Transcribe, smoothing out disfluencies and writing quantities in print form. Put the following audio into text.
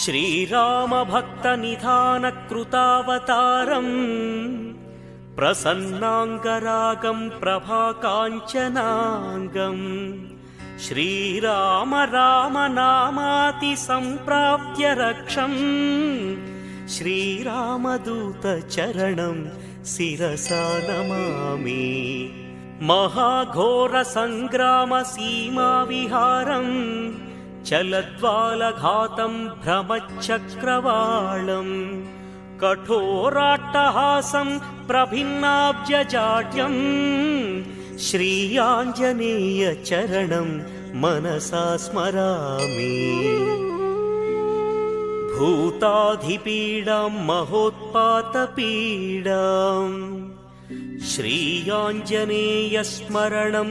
श्रीरामभक्तनिधानकृतावतारम् प्रसन्नाङ्गरागं प्रभाकाञ्चनाङ्गम् श्रीराम राम नामाति सम्प्राप्य रक्षम् श्रीरामदूतचरणं शिरसा नमामि। महाघोरसङ्ग्रामसीमाविहारम् चलद्वालघातं भ्रमच्चक्रवाळम् कठोराट्टहासं प्रभिन्नाब्जजाड्यम् श्रीयाञ्जनेयचरणं मनसा स्मरामि। भूताधिपीडां महोत्पातपीडां श्रीयाञ्जनेयस्मरणं